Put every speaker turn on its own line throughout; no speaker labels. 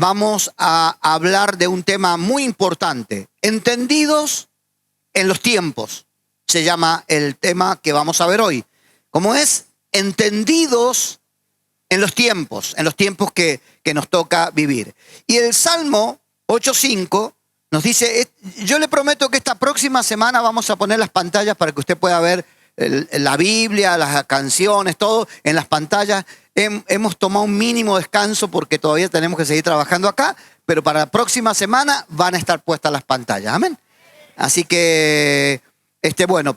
vamos a hablar de un tema muy importante. Entendidos en los tiempos, se llama el tema que vamos a ver hoy. ¿Cómo es? Entendidos en los tiempos que nos toca vivir. Y el Salmo 8:5 nos dice, yo le prometo que esta próxima semana vamos a poner las pantallas para que usted pueda ver la Biblia, las canciones, todo en las pantallas. Hemos tomado un mínimo descanso porque todavía tenemos que seguir trabajando acá, pero para la próxima semana van a estar puestas las pantallas. Amén. Así que,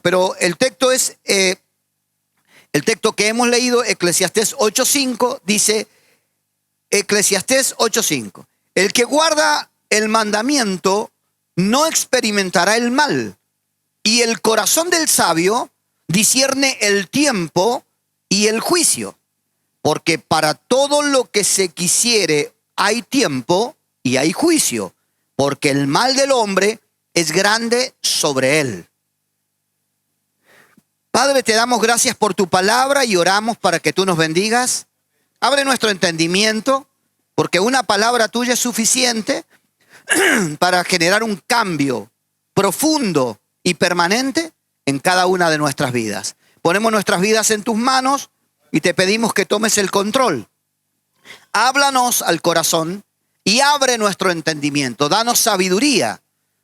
pero el texto es, el texto que hemos leído, Eclesiastés 8:5, dice, Eclesiastés 8:5, el que guarda el mandamiento no experimentará el mal, y el corazón del sabio discierne el tiempo y el juicio, porque para todo lo que se quisiere hay tiempo y hay juicio, porque el mal del hombre es grande sobre él. Padre, te damos gracias por tu palabra y oramos para que tú nos bendigas. Abre nuestro entendimiento, porque una palabra tuya es suficiente para generar un cambio profundo y permanente en cada una de nuestras vidas. Ponemos nuestras vidas en tus manos y te pedimos que tomes el control. Háblanos al corazón y abre nuestro entendimiento. Danos sabiduría.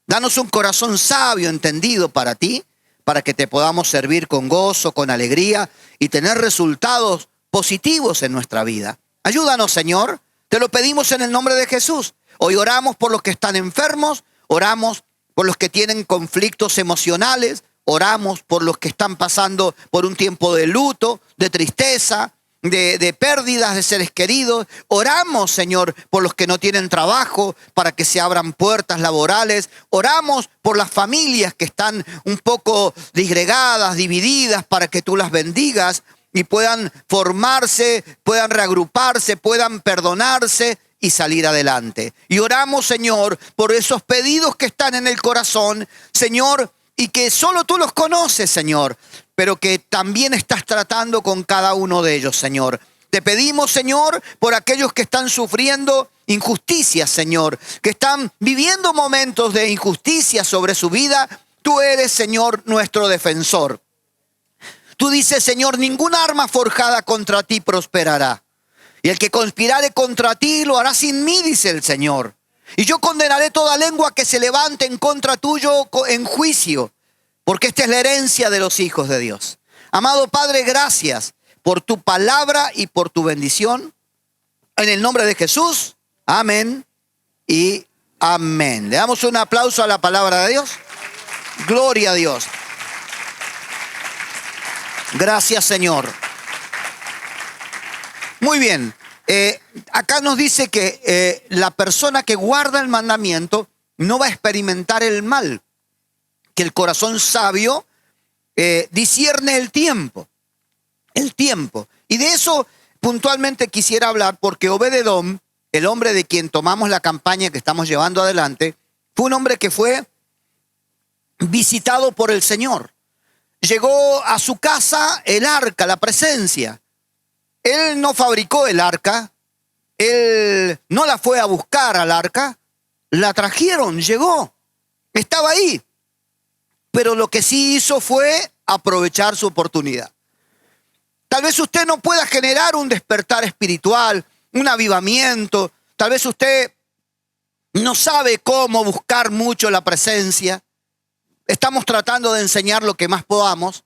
Danos un corazón sabio, entendido para ti, para que te podamos servir con gozo, con alegría y tener resultados positivos en nuestra vida. Ayúdanos, Señor. Te lo pedimos en el nombre de Jesús. Hoy oramos por los que están enfermos, oramos por los que tienen conflictos emocionales, oramos por los que están pasando por un tiempo de luto, de tristeza, de pérdidas de seres queridos. Oramos, Señor, por los que no tienen trabajo, para que se abran puertas laborales. Oramos por las familias que están un poco disgregadas, divididas, para que tú las bendigas y puedan formarse, puedan reagruparse, puedan perdonarse y salir adelante. Y oramos, Señor, por esos pedidos que están en el corazón, Señor, y que solo tú los conoces, Señor, pero que también estás tratando con cada uno de ellos, Señor. Te pedimos, Señor, por aquellos que están sufriendo injusticias, Señor, que están viviendo momentos de injusticia sobre su vida. Tú eres, Señor, nuestro defensor. Tú dices, Señor, ningún arma forjada contra ti prosperará. Y el que conspirare contra ti lo hará sin mí, dice el Señor. Y yo condenaré toda lengua que se levante en contra tuyo en juicio, porque esta es la herencia de los hijos de Dios. Amado Padre, gracias por tu palabra y por tu bendición. En el nombre de Jesús, amén y amén. Le damos un aplauso a la palabra de Dios. Gloria a Dios. Gracias, Señor. Muy bien. Acá nos dice que la persona que guarda el mandamiento no va a experimentar el mal, que el corazón sabio discierne el tiempo. Y de eso puntualmente quisiera hablar, porque Obed-Edom, el hombre de quien tomamos la campaña que estamos llevando adelante, fue un hombre que fue visitado por el Señor. Llegó a su casa el arca, la presencia. Él no fabricó el arca, él no la fue a buscar al arca, la trajeron, llegó, estaba ahí. Pero lo que sí hizo fue aprovechar su oportunidad. Tal vez usted no pueda generar un despertar espiritual, un avivamiento. Tal vez usted no sabe cómo buscar mucho la presencia. Estamos tratando de enseñar lo que más podamos.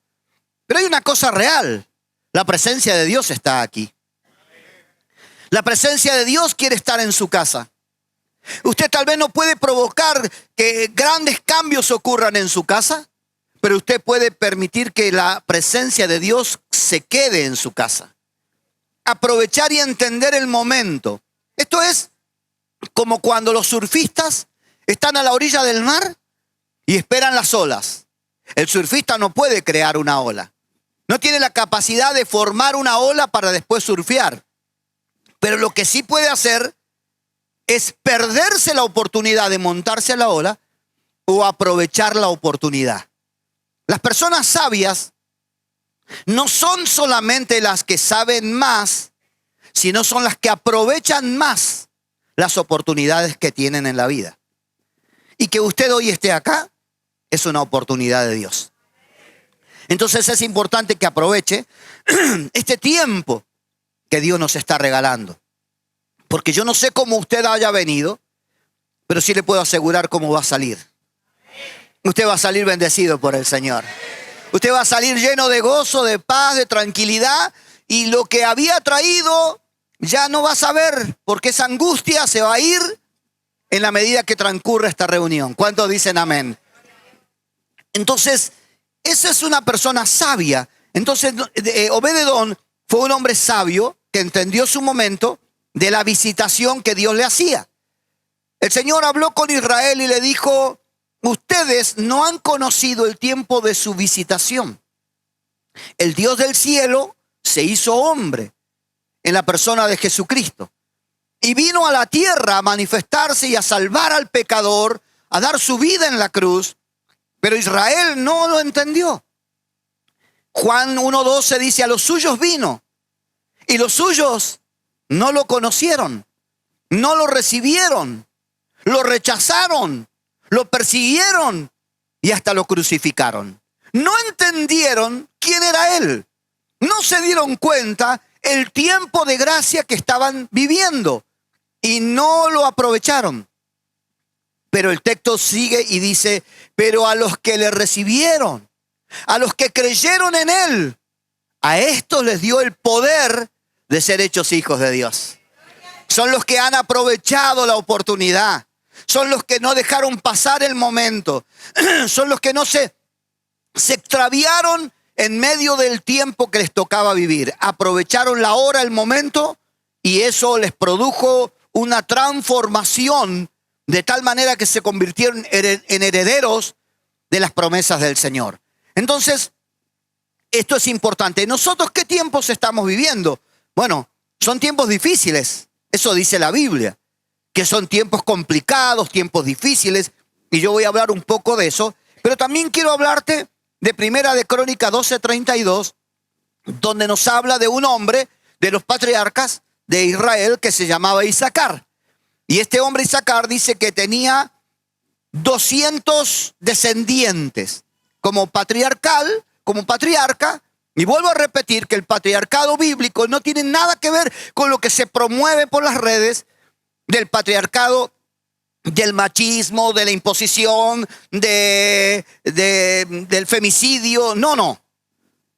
Pero hay una cosa real. La presencia de Dios está aquí. La presencia de Dios quiere estar en su casa. Usted tal vez no puede provocar que grandes cambios ocurran en su casa, pero usted puede permitir que la presencia de Dios se quede en su casa. Aprovechar y entender el momento. Esto es como cuando los surfistas están a la orilla del mar y esperan las olas. El surfista no puede crear una ola. No tiene la capacidad de formar una ola para después surfear. Pero lo que sí puede hacer es perderse la oportunidad de montarse a la ola o aprovechar la oportunidad. Las personas sabias no son solamente las que saben más, sino son las que aprovechan más las oportunidades que tienen en la vida. Y que usted hoy esté acá es una oportunidad de Dios. Entonces es importante que aproveche este tiempo que Dios nos está regalando. Porque yo no sé cómo usted haya venido, pero sí le puedo asegurar cómo va a salir. Usted va a salir bendecido por el Señor. Usted va a salir lleno de gozo, de paz, de tranquilidad. Y lo que había traído ya no va a saber, porque esa angustia se va a ir en la medida que transcurra esta reunión. ¿Cuántos dicen amén? Entonces, esa es una persona sabia. Entonces, Obed-edom fue un hombre sabio que entendió su momento de la visitación que Dios le hacía. El Señor habló con Israel y le dijo: ustedes no han conocido el tiempo de su visitación. El Dios del cielo se hizo hombre en la persona de Jesucristo y vino a la tierra a manifestarse y a salvar al pecador, a dar su vida en la cruz, pero Israel no lo entendió. Juan 1:12 dice: a los suyos vino y los suyos no lo conocieron, no lo recibieron, lo rechazaron, lo persiguieron y hasta lo crucificaron. No entendieron quién era él. No se dieron cuenta el tiempo de gracia que estaban viviendo y no lo aprovecharon. Pero el texto sigue y dice: pero a los que le recibieron, a los que creyeron en él, a estos les dio el poder de ser hechos hijos de Dios. Son los que han aprovechado la oportunidad. Son los que no dejaron pasar el momento. Son los que no se extraviaron en medio del tiempo que les tocaba vivir. Aprovecharon la hora, el momento, y eso les produjo una transformación de tal manera que se convirtieron en herederos de las promesas del Señor. Entonces, esto es importante. ¿Nosotros qué tiempos estamos viviendo? Bueno, son tiempos difíciles. Eso dice la Biblia, que son tiempos complicados, tiempos difíciles, y yo voy a hablar un poco de eso. Pero también quiero hablarte de Primera de Crónicas 12:32, donde nos habla de un hombre de los patriarcas de Israel que se llamaba Isacar. Y este hombre Isacar dice que tenía 200 descendientes como patriarca. Y vuelvo a repetir que el patriarcado bíblico no tiene nada que ver con lo que se promueve por las redes del patriarcado, del machismo, de la imposición, del femicidio. No.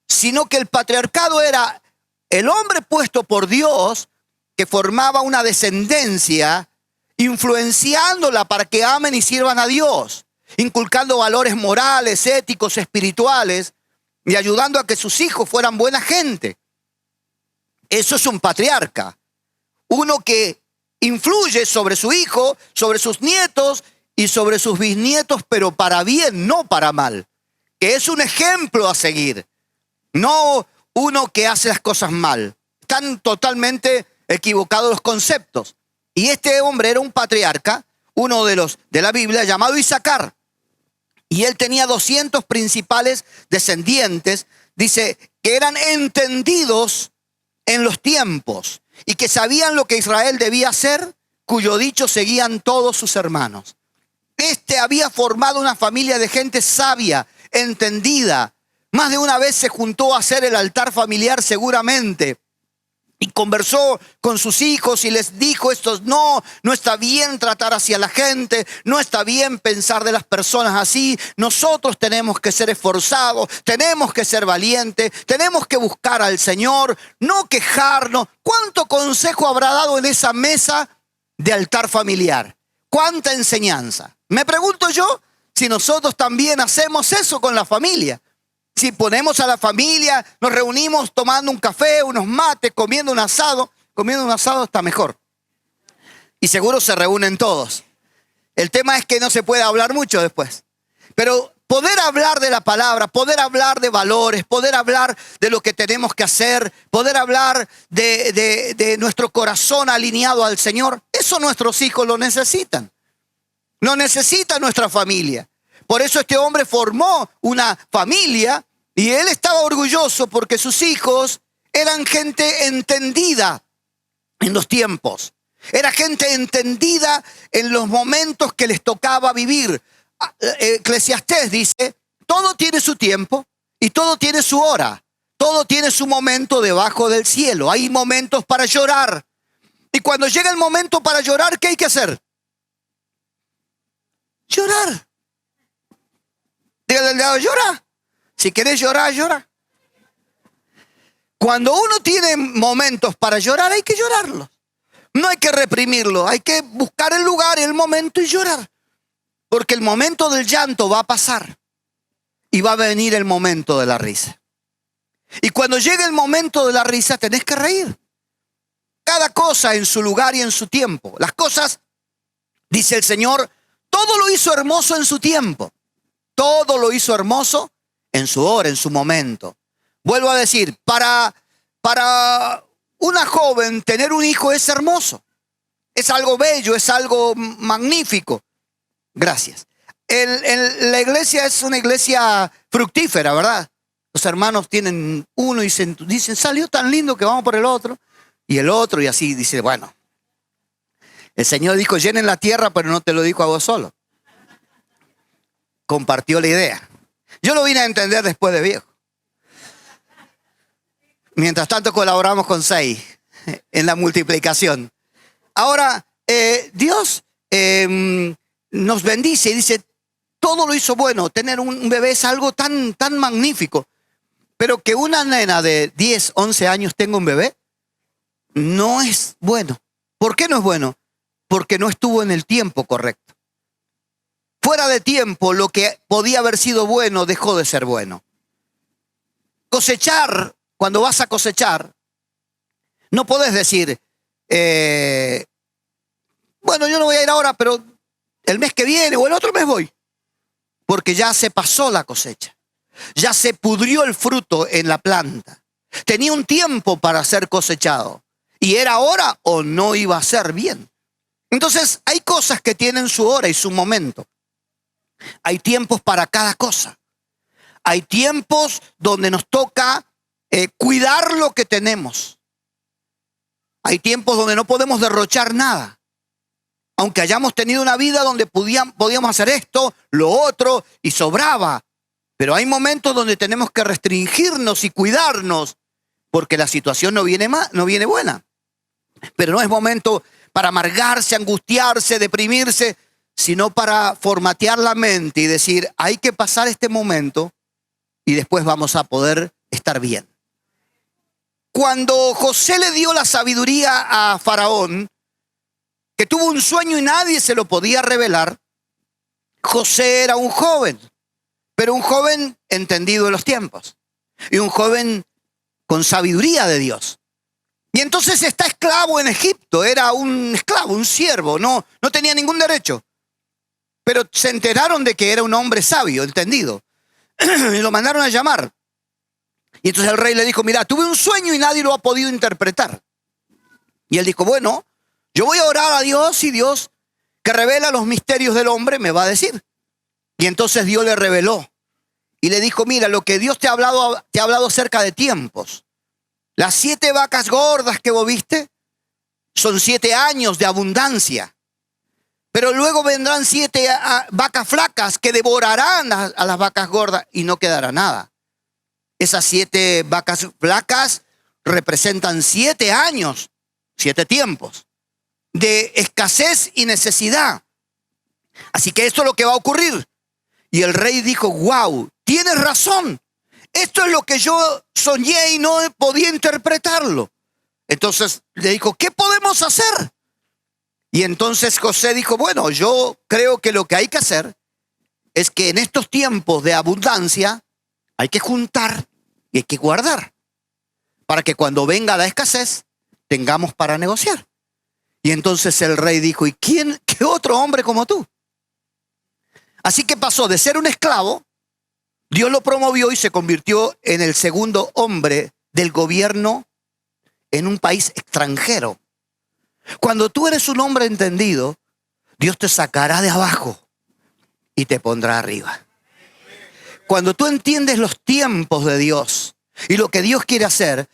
Sino que el patriarcado era el hombre puesto por Dios que formaba una descendencia, influenciándola para que amen y sirvan a Dios, inculcando valores morales, éticos, espirituales y ayudando a que sus hijos fueran buena gente. Eso es un patriarca. Uno que influye sobre su hijo, sobre sus nietos y sobre sus bisnietos, pero para bien, no para mal. Que es un ejemplo a seguir. No uno que hace las cosas mal. Están totalmente equivocados los conceptos. Y este hombre era un patriarca, uno de los de la Biblia, llamado Isacar. Y él tenía 200 principales descendientes. Dice que eran entendidos en los tiempos y que sabían lo que Israel debía hacer, cuyo dicho seguían todos sus hermanos. Este había formado una familia de gente sabia, entendida. Más de una vez se juntó a hacer el altar familiar seguramente. Y conversó con sus hijos y les dijo: no está bien tratar hacia la gente, no está bien pensar de las personas así. Nosotros tenemos que ser esforzados, tenemos que ser valientes, tenemos que buscar al Señor, no quejarnos. ¿Cuánto consejo habrá dado en esa mesa de altar familiar? ¿Cuánta enseñanza? Me pregunto yo si nosotros también hacemos eso con la familia. Si ponemos a la familia, nos reunimos tomando un café, unos mates, comiendo un asado está mejor. Y seguro se reúnen todos. El tema es que no se puede hablar mucho después. Pero poder hablar de la palabra, poder hablar de valores, poder hablar de lo que tenemos que hacer, poder hablar de nuestro corazón alineado al Señor, eso nuestros hijos lo necesitan. Lo necesita nuestra familia. Por eso este hombre formó una familia y él estaba orgulloso porque sus hijos eran gente entendida en los tiempos. Era gente entendida en los momentos que les tocaba vivir. Eclesiastés dice, todo tiene su tiempo y todo tiene su hora. Todo tiene su momento debajo del cielo. Hay momentos para llorar. Y cuando llega el momento para llorar, ¿qué hay que hacer? Llorar. Dígale al lado, llora. Si querés llorar, llora. Cuando uno tiene momentos para llorar, hay que llorarlos. No hay que reprimirlo, hay que buscar el lugar, el momento y llorar. Porque el momento del llanto va a pasar y va a venir el momento de la risa. Y cuando llegue el momento de la risa, tenés que reír. Cada cosa en su lugar y en su tiempo. Las cosas, dice el Señor, todo lo hizo hermoso en su tiempo. Todo lo hizo hermoso en su hora, en su momento. Vuelvo a decir, para una joven tener un hijo es hermoso. Es algo bello, es algo magnífico. Gracias. La iglesia es una iglesia fructífera, ¿verdad? Los hermanos tienen uno y dicen, salió tan lindo que vamos por el otro. Y el otro, y así dice, bueno. El Señor dijo, llenen la tierra, pero no te lo dijo a vos solo. Compartió la idea. Yo lo vine a entender después de viejo. Mientras tanto colaboramos con 6 en la multiplicación. Ahora, Dios nos bendice y dice, todo lo hizo bueno. Tener un bebé es algo tan magnífico. Pero que una nena de 10, 11 años tenga un bebé, no es bueno. ¿Por qué no es bueno? Porque no estuvo en el tiempo correcto. Fuera de tiempo, lo que podía haber sido bueno dejó de ser bueno. Cosechar, cuando vas a cosechar, no podés decir, bueno, yo no voy a ir ahora, pero el mes que viene o el otro mes voy. Porque ya se pasó la cosecha. Ya se pudrió el fruto en la planta. Tenía un tiempo para ser cosechado. ¿Y era ahora o no iba a ser bien? Entonces, hay cosas que tienen su hora y su momento. Hay tiempos para cada cosa. Hay tiempos donde nos toca cuidar lo que tenemos. Hay tiempos donde no podemos derrochar nada. Aunque hayamos tenido una vida donde podíamos hacer esto, lo otro y sobraba. Pero hay momentos donde tenemos que restringirnos y cuidarnos porque la situación no viene buena. Pero no es momento para amargarse, angustiarse, deprimirse, sino para formatear la mente y decir, hay que pasar este momento y después vamos a poder estar bien. Cuando José le dio la sabiduría a Faraón, que tuvo un sueño y nadie se lo podía revelar, José era un joven, pero un joven entendido de los tiempos y un joven con sabiduría de Dios. Y entonces está esclavo en Egipto, era un esclavo, un siervo, no tenía ningún derecho. Pero se enteraron de que era un hombre sabio, entendido, y lo mandaron a llamar. Y entonces el rey le dijo, mira, tuve un sueño y nadie lo ha podido interpretar. Y él dijo, bueno, yo voy a orar a Dios y Dios, que revela los misterios del hombre, me va a decir. Y entonces Dios le reveló y le dijo, mira, lo que Dios te ha hablado acerca de tiempos. Las 7 vacas gordas que vos viste son 7 años de abundancia. Pero luego vendrán 7 vacas flacas que devorarán a las vacas gordas y no quedará nada. Esas 7 vacas flacas representan 7 años, 7 tiempos de escasez y necesidad. Así que esto es lo que va a ocurrir. Y el rey dijo, wow, tienes razón. Esto es lo que yo soñé y no podía interpretarlo. Entonces le dijo, ¿qué podemos hacer? Y entonces José dijo, bueno, yo creo que lo que hay que hacer es que en estos tiempos de abundancia hay que juntar y hay que guardar para que cuando venga la escasez tengamos para negociar. Y entonces el rey dijo, ¿y quién, qué otro hombre como tú? Así que pasó de ser un esclavo, Dios lo promovió y se convirtió en el segundo hombre del gobierno en un país extranjero. Cuando tú eres un hombre entendido, Dios te sacará de abajo y te pondrá arriba. Cuando tú entiendes los tiempos de Dios, Y lo que Dios quiere hacer,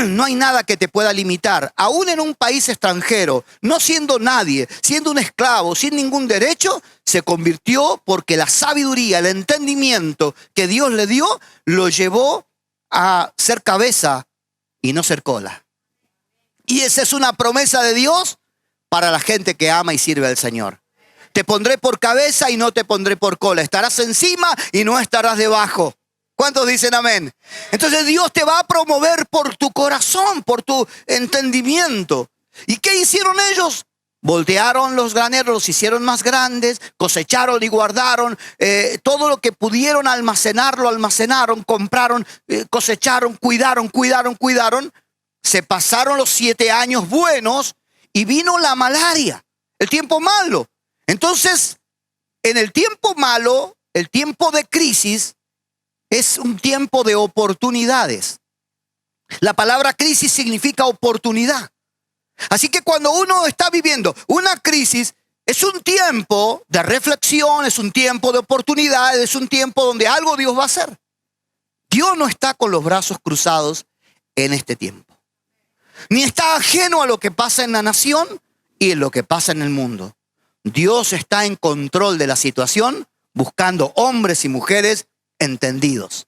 no hay nada que te pueda limitar. Aún en un país extranjero, no siendo nadie, siendo un esclavo, sin ningún derecho, se convirtió porque la sabiduría, el entendimiento que Dios le dio, lo llevó a ser cabeza y no ser cola. Y esa es una promesa de Dios para la gente que ama y sirve al Señor. Te pondré por cabeza y no te pondré por cola. Estarás encima y no estarás debajo. ¿Cuántos dicen amén? Entonces Dios te va a promover por tu corazón, por tu entendimiento. ¿Y qué hicieron ellos? Voltearon los graneros, los hicieron más grandes, cosecharon y guardaron. Todo lo que pudieron almacenar, lo almacenaron, compraron, cosecharon, cuidaron. Se pasaron los 7 años buenos y vino la malaria, el tiempo malo. Entonces, en el tiempo malo, el tiempo de crisis, es un tiempo de oportunidades. La palabra crisis significa oportunidad. Así que cuando uno está viviendo una crisis, es un tiempo de reflexión, es un tiempo de oportunidades, es un tiempo donde algo Dios va a hacer. Dios no está con los brazos cruzados en este tiempo. Ni está ajeno a lo que pasa en la nación y en lo que pasa en el mundo. Dios está en control de la situación, buscando hombres y mujeres entendidos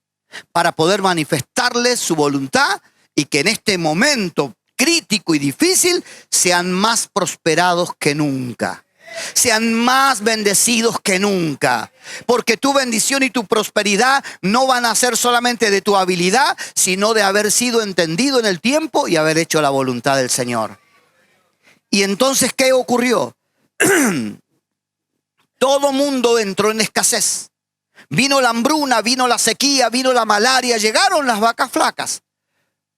para poder manifestarles su voluntad y que en este momento crítico y difícil sean más prosperados que nunca, sean más bendecidos que nunca, porque tu bendición y tu prosperidad no van a ser solamente de tu habilidad, sino de haber sido entendido en el tiempo y haber hecho la voluntad del Señor. Y entonces, ¿qué ocurrió? Todo mundo entró en escasez. Vino la hambruna, vino la sequía, vino la malaria, llegaron las vacas flacas.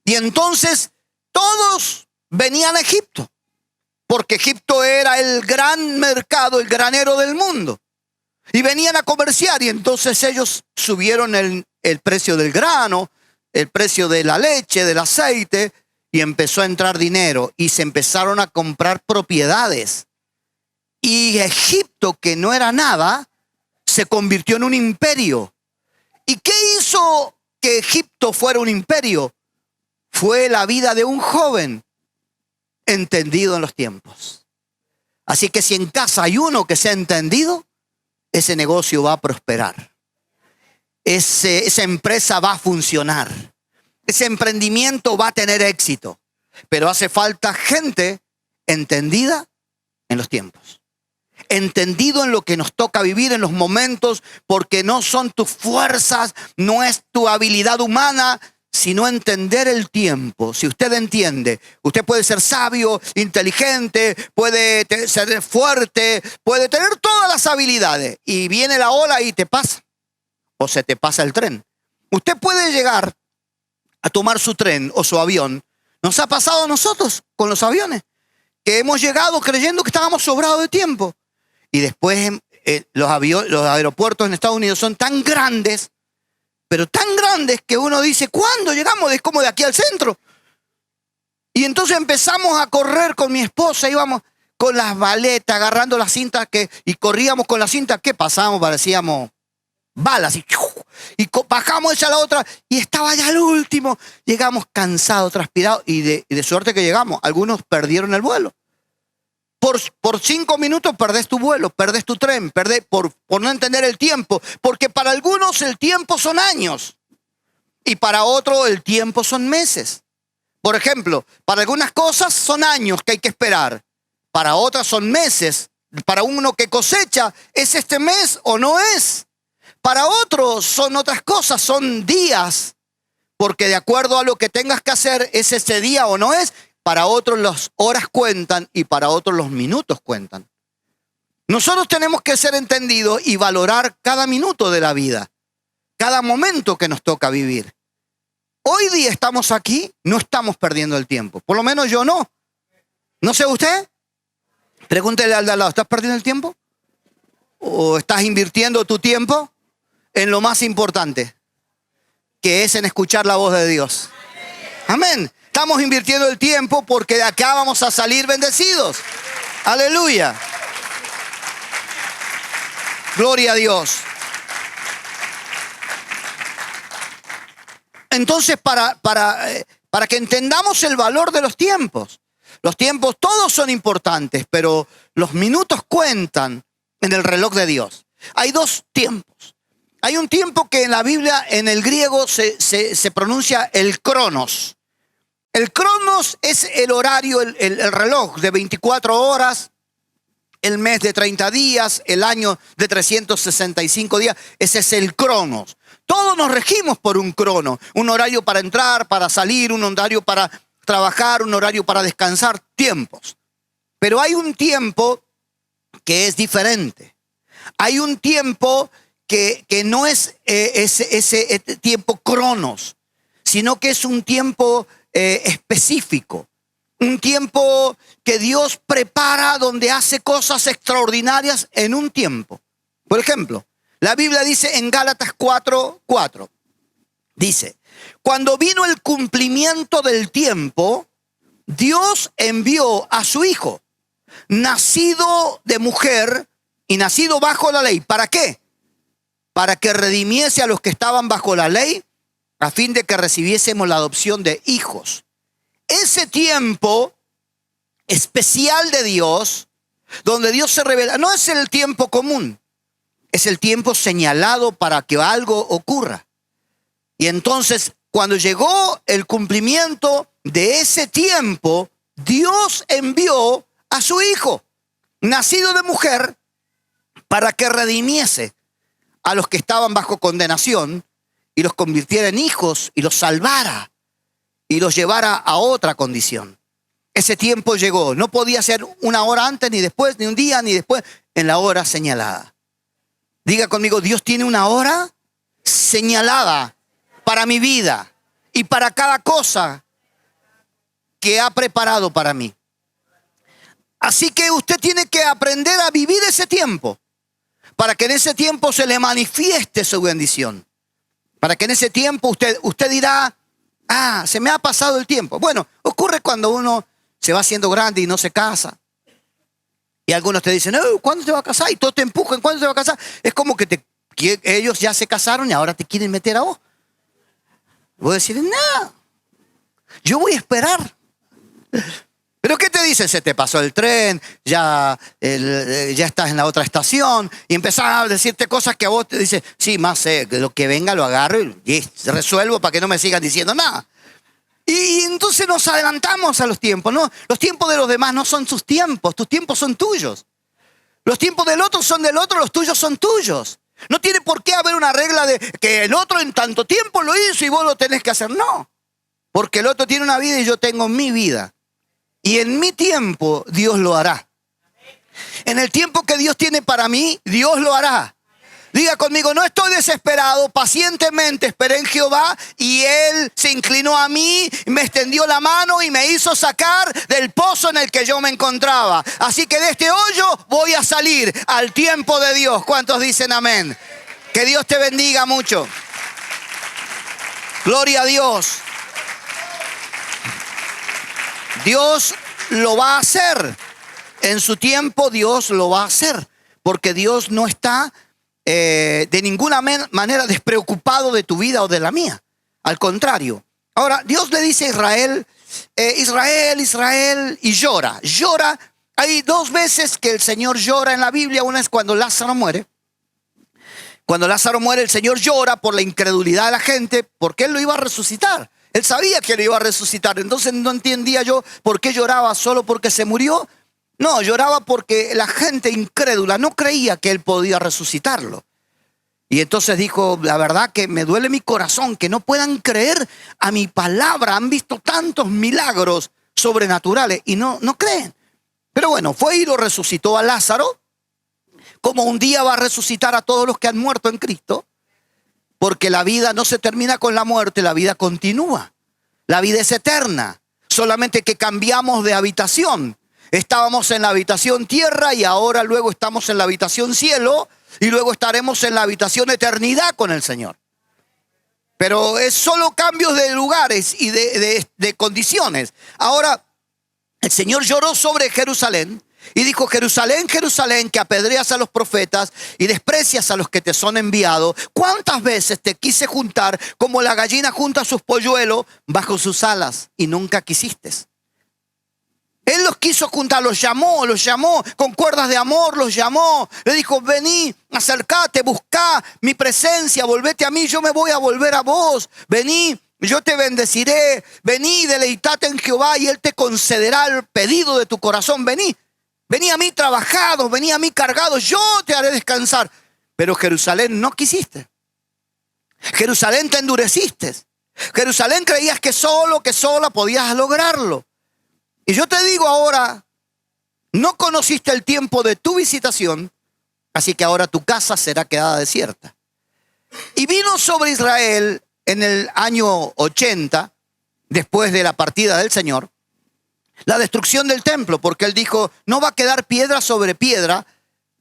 Y entonces todos venían a Egipto, porque Egipto era el gran mercado, el granero del mundo. Y venían a comerciar y entonces ellos subieron el precio del grano, el precio de la leche, del aceite, y empezó a entrar dinero y se empezaron a comprar propiedades. Y Egipto, que no era nada, se convirtió en un imperio. ¿Y qué hizo que Egipto fuera un imperio? Fue la vida de un joven entendido en los tiempos. Así que si en casa hay uno que sea entendido, ese negocio va a prosperar. Esa empresa va a funcionar. Ese emprendimiento va a tener éxito. Pero hace falta gente entendida en los tiempos. Entendido en lo que nos toca vivir en los momentos, porque no son tus fuerzas, no es tu habilidad humana, sino entender el tiempo. Si usted entiende, usted puede ser sabio, inteligente, puede ser fuerte, puede tener todas las habilidades y viene la ola y te pasa, o se te pasa el tren. Usted puede llegar a tomar su tren o su avión. Nos ha pasado a nosotros con los aviones, que hemos llegado creyendo que estábamos sobrados de tiempo. Y después los aeropuertos en Estados Unidos son tan grandes, pero tan grandes que uno dice, ¿cuándo llegamos? Es como de aquí al centro. Y entonces empezamos a correr con mi esposa, íbamos con las maletas, agarrando las cintas y corríamos con las cintas. ¿Qué pasamos? Parecíamos balas. Y bajamos esa a la otra y estaba ya el último. Llegamos cansados, transpirados y de suerte que llegamos. Algunos perdieron el vuelo. Por 5 minutos perdés tu vuelo, perdés tu tren, perdés por no entender el tiempo. Porque para algunos el tiempo son años y para otros el tiempo son meses. Por ejemplo, para algunas cosas son años que hay que esperar. Para otras son meses. Para uno que cosecha, ¿es este mes o no es? Para otros son otras cosas, son días. Porque de acuerdo a lo que tengas que hacer, ¿es ese día o no es? Para otros las horas cuentan y para otros los minutos cuentan. Nosotros tenemos que ser entendidos y valorar cada minuto de la vida, cada momento que nos toca vivir. Hoy día estamos aquí, no estamos perdiendo el tiempo. Por lo menos yo no. No sé usted. Pregúntele al de al lado, ¿estás perdiendo el tiempo? ¿O estás invirtiendo tu tiempo en lo más importante, que es en escuchar la voz de Dios? Amén. Estamos invirtiendo el tiempo porque de acá vamos a salir bendecidos. Aleluya. Gloria a Dios. Entonces, para que entendamos el valor de los tiempos todos son importantes, pero los minutos cuentan en el reloj de Dios. Hay dos tiempos. Hay un tiempo que en la Biblia, en el griego, se pronuncia el cronos. El cronos es el horario, el reloj de 24 horas, el mes de 30 días, el año de 365 días. Ese es el cronos. Todos nos regimos por un crono. Un horario para entrar, para salir, un horario para trabajar, un horario para descansar, tiempos. Pero hay un tiempo que es diferente. Hay un tiempo que no es ese tiempo cronos, sino que es un tiempo específico. Un tiempo que Dios prepara donde hace cosas extraordinarias en un tiempo. Por ejemplo, la Biblia dice en Gálatas 4:4, dice: cuando vino el cumplimiento del tiempo, Dios envió a su Hijo, nacido de mujer y nacido bajo la ley. ¿Para qué? Para que redimiese a los que estaban bajo la ley, a fin de que recibiésemos la adopción de hijos. Ese tiempo especial de Dios, donde Dios se revela, no es el tiempo común, es el tiempo señalado para que algo ocurra. Y entonces, cuando llegó el cumplimiento de ese tiempo, Dios envió a su Hijo, nacido de mujer, para que redimiese a los que estaban bajo condenación y los convirtiera en hijos y los salvara y los llevara a otra condición. Ese tiempo llegó. No podía ser una hora antes, ni después, ni un día, ni después, en la hora señalada. Diga conmigo: Dios tiene una hora señalada para mi vida y para cada cosa que ha preparado para mí. Así que usted tiene que aprender a vivir ese tiempo, para que en ese tiempo se le manifieste su bendición. Para que en ese tiempo usted dirá: se me ha pasado el tiempo. Bueno, ocurre cuando uno se va haciendo grande y no se casa. Y algunos te dicen: ¿cuándo te vas a casar? Y todos te empujan: ¿cuándo te vas a casar? Es como que ellos ya se casaron y ahora te quieren meter a vos. Voy a decir: no, yo voy a esperar. ¿Pero qué te dicen? Se te pasó el tren, ya estás en la otra estación, y empezás a decirte cosas que a vos te dicen: sí, más lo que venga lo agarro y resuelvo para que no me sigan diciendo nada. Y entonces nos adelantamos a los tiempos, ¿no? Los tiempos de los demás no son sus tiempos son tuyos. Los tiempos del otro son del otro, los tuyos son tuyos. No tiene por qué haber una regla de que el otro en tanto tiempo lo hizo y vos lo tenés que hacer. No, porque el otro tiene una vida y yo tengo mi vida. Y en mi tiempo Dios lo hará. En el tiempo que Dios tiene para mí, Dios lo hará. Diga conmigo: no estoy desesperado, pacientemente esperé en Jehová y Él se inclinó a mí, me extendió la mano y me hizo sacar del pozo en el que yo me encontraba. Así que de este hoyo voy a salir al tiempo de Dios. ¿Cuántos dicen amén? Que Dios te bendiga mucho. Gloria a Dios. Dios lo va a hacer. En su tiempo Dios lo va a hacer. Porque Dios no está de ninguna manera despreocupado de tu vida o de la mía. Al contrario. Ahora, Dios le dice a Israel, Israel, y llora. Llora. Hay dos veces que el Señor llora en la Biblia. Una es cuando Lázaro muere. Cuando Lázaro muere, el Señor llora por la incredulidad de la gente, porque Él lo iba a resucitar. Él sabía que lo iba a resucitar. Entonces no entendía yo por qué lloraba, solo porque se murió. No, lloraba porque la gente incrédula no creía que Él podía resucitarlo. Y entonces dijo: la verdad que me duele mi corazón que no puedan creer a mi palabra. Han visto tantos milagros sobrenaturales y no creen. Pero bueno, fue y lo resucitó a Lázaro, como un día va a resucitar a todos los que han muerto en Cristo. Porque la vida no se termina con la muerte, la vida continúa. La vida es eterna, solamente que cambiamos de habitación. Estábamos en la habitación tierra y ahora luego estamos en la habitación cielo y luego estaremos en la habitación eternidad con el Señor. Pero es solo cambios de lugares y de condiciones. Ahora, el Señor lloró sobre Jerusalén Y dijo: Jerusalén, Jerusalén, que apedreas a los profetas y desprecias a los que te son enviados. ¿Cuántas veces te quise juntar como la gallina junta sus polluelos bajo sus alas y nunca quisiste? Él los quiso juntar, los llamó con cuerdas de amor, los llamó. Le dijo: vení, acercate, buscá mi presencia, volvete a mí, yo me voy a volver a vos. Vení, yo te bendeciré. Vení, deleitate en Jehová y Él te concederá el pedido de tu corazón. Vení a mí trabajados, vení a mí cargados, yo te haré descansar. Pero Jerusalén no quisiste. Jerusalén te endureciste. Jerusalén creías que sola podías lograrlo. Y yo te digo ahora, no conociste el tiempo de tu visitación, así que ahora tu casa será quedada desierta. Y vino sobre Israel en el año 80, después de la partida del Señor, la destrucción del templo, porque Él dijo: no va a quedar piedra sobre piedra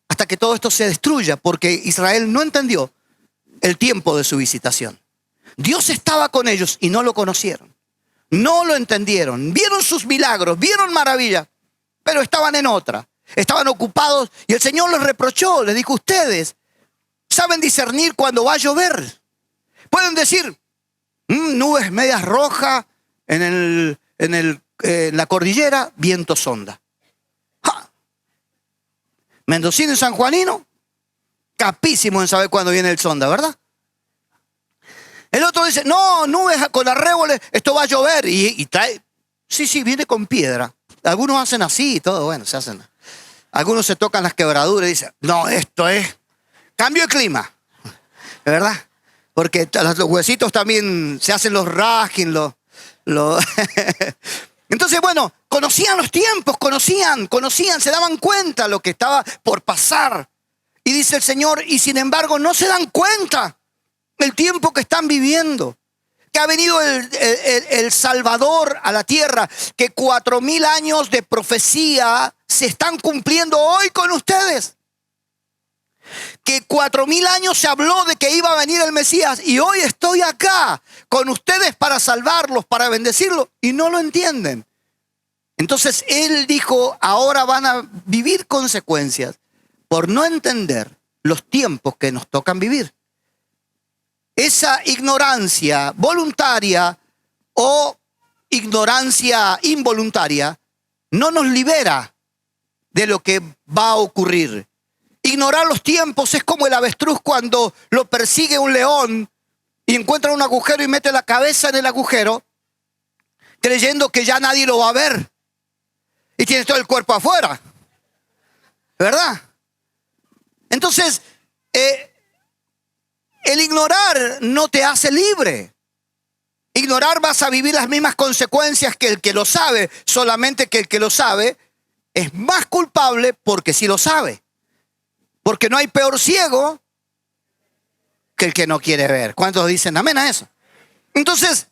hasta que todo esto se destruya, porque Israel no entendió el tiempo de su visitación. Dios estaba con ellos y no lo conocieron. No lo entendieron, vieron sus milagros, vieron maravillas, pero estaban en otra, estaban ocupados. Y el Señor les reprochó, les dijo: ustedes saben discernir cuando va a llover. Pueden decir: nubes medias rojas en la cordillera, viento sonda. ¡Ja! Mendocino y sanjuanino, capísimo en saber cuándo viene el sonda, ¿verdad? El otro dice: no, nubes con arreboles, esto va a llover. Y trae, sí, viene con piedra. Algunos hacen así y todo, bueno, se hacen. Algunos se tocan las quebraduras y dicen: no, esto es cambio de clima, ¿verdad? Porque los huesitos también se hacen los rasking, Entonces, bueno, conocían los tiempos, conocían, se daban cuenta lo que estaba por pasar. Y dice el Señor: y sin embargo no se dan cuenta el tiempo que están viviendo, que ha venido el Salvador a la tierra, que 4000 años de profecía se están cumpliendo hoy con ustedes, que 4000 años se habló de que iba a venir el Mesías, y hoy estoy acá con ustedes para salvarlos, para bendecirlos, y no lo entienden. Entonces Él dijo: ahora van a vivir consecuencias por no entender los tiempos que nos tocan vivir. Esa ignorancia voluntaria o ignorancia involuntaria no nos libera de lo que va a ocurrir. Ignorar los tiempos es como el avestruz cuando lo persigue un león y encuentra un agujero y mete la cabeza en el agujero, creyendo que ya nadie lo va a ver. Y tiene todo el cuerpo afuera, ¿verdad? Entonces, el ignorar no te hace libre. Ignorar, vas a vivir las mismas consecuencias que el que lo sabe, solamente que el que lo sabe es más culpable porque sí lo sabe. Porque no hay peor ciego que el que no quiere ver. ¿Cuántos dicen amén a eso? Entonces,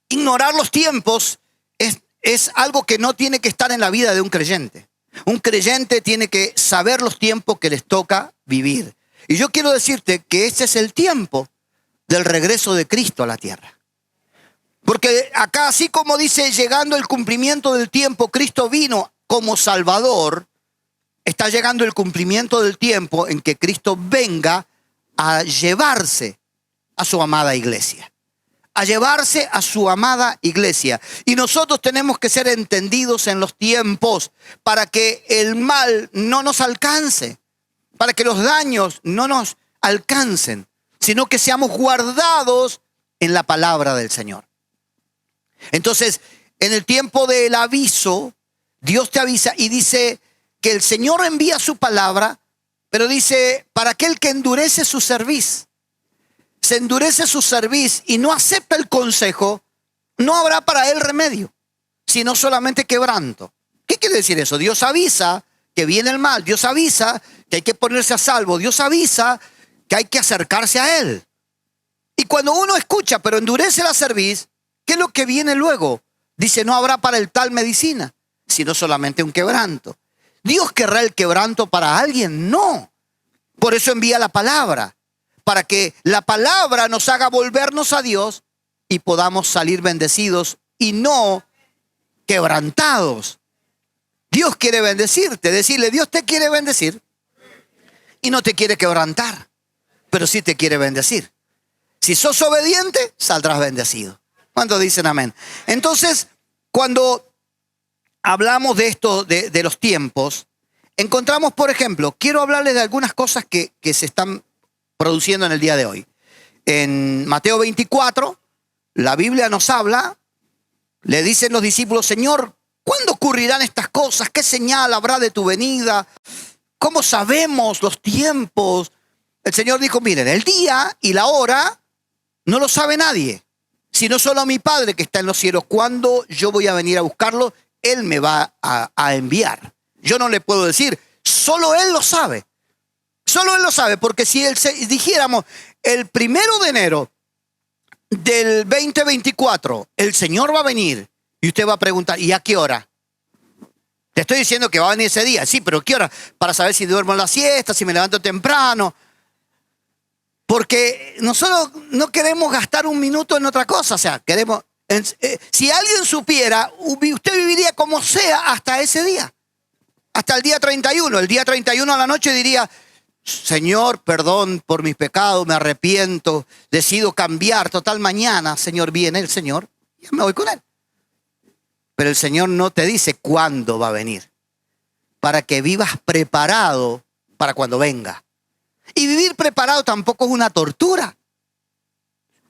ignorar los tiempos es algo que no tiene que estar en la vida de un creyente. Un creyente tiene que saber los tiempos que les toca vivir. Y yo quiero decirte que este es el tiempo del regreso de Cristo a la tierra. Porque acá, así como dice: llegando el cumplimiento del tiempo, Cristo vino como Salvador, está llegando el cumplimiento del tiempo en que Cristo venga a llevarse a su amada iglesia. A llevarse a su amada iglesia. Y nosotros tenemos que ser entendidos en los tiempos para que el mal no nos alcance, para que los daños no nos alcancen, sino que seamos guardados en la palabra del Señor. Entonces, en el tiempo del aviso, Dios te avisa y dice que el Señor envía su palabra, pero dice: para aquel que endurece su cerviz, se endurece su cerviz y no acepta el consejo, no habrá para él remedio, sino solamente quebranto. ¿Qué quiere decir eso? Dios avisa que viene el mal, Dios avisa que hay que ponerse a salvo, Dios avisa que hay que acercarse a Él. Y cuando uno escucha pero endurece la cerviz, ¿qué es lo que viene luego? Dice: no habrá para el tal medicina, sino solamente un quebranto. ¿Dios querrá el quebranto para alguien? No. Por eso envía la palabra, para que la palabra nos haga volvernos a Dios y podamos salir bendecidos y no quebrantados. Dios quiere bendecirte. Decirle, Dios te quiere bendecir y no te quiere quebrantar, pero sí te quiere bendecir. Si sos obediente, saldrás bendecido. ¿Cuántos dicen amén? Entonces, cuando hablamos de esto, de los tiempos, encontramos, por ejemplo, quiero hablarles de algunas cosas que se están produciendo en el día de hoy. En Mateo 24, la Biblia nos habla, le dicen los discípulos, Señor, ¿cuándo ocurrirán estas cosas? ¿Qué señal habrá de tu venida? ¿Cómo sabemos los tiempos? El Señor dijo, miren, el día y la hora no lo sabe nadie, sino solo mi Padre que está en los cielos. Cuando yo voy a venir a buscarlo, Él me va a enviar. Yo no le puedo decir, solo Él lo sabe. Solo Él lo sabe, porque si dijéramos el 1 de enero del 2024, el Señor va a venir y usted va a preguntar, ¿y a qué hora? Te estoy diciendo que va a venir ese día. Sí, pero ¿qué hora? Para saber si duermo en la siesta, si me levanto temprano. Porque nosotros no queremos gastar un minuto en otra cosa. O sea, queremos... si alguien supiera, usted viviría como sea hasta ese día. Hasta el día 31. El día 31 a la noche diría, Señor, perdón por mis pecados, me arrepiento, decido cambiar. Total, mañana, Señor, viene el Señor, y me voy con Él. Pero el Señor no te dice cuándo va a venir, para que vivas preparado para cuando venga. Y vivir preparado tampoco es una tortura.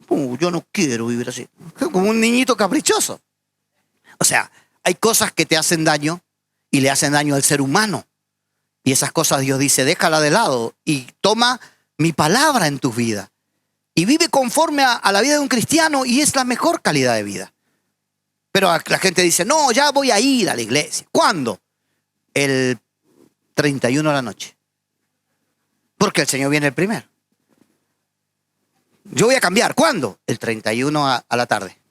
Yo no quiero vivir así. Como un niñito caprichoso. O sea, hay cosas que te hacen daño y le hacen daño al ser humano. Y esas cosas Dios dice, déjala de lado y toma mi palabra en tu vida. Y vive conforme a la vida de un cristiano y es la mejor calidad de vida. Pero la gente dice, no, ya voy a ir a la iglesia. ¿Cuándo? El 31 de la noche. Porque el Señor viene el primero. Yo voy a cambiar. ¿Cuándo? El 31 a la tarde.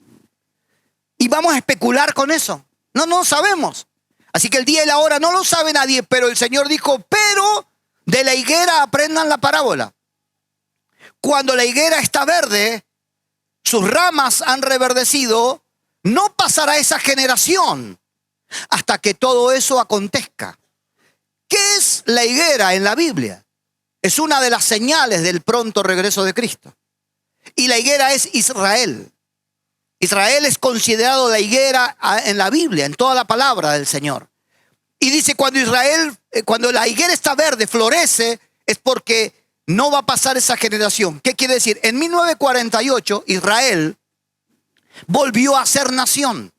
Y vamos a especular con eso. No sabemos. Así que el día y la hora no lo sabe nadie, pero el Señor dijo, pero de la higuera aprendan la parábola. Cuando la higuera está verde, sus ramas han reverdecido, no pasará esa generación hasta que todo eso acontezca. ¿Qué es la higuera en la Biblia? Es una de las señales del pronto regreso de Cristo. Y la higuera es Israel. Israel es considerado la higuera en la Biblia, en toda la palabra del Señor. Y dice, cuando la higuera está verde, florece, es porque no va a pasar esa generación. ¿Qué quiere decir? En 1948, Israel volvió a ser nación.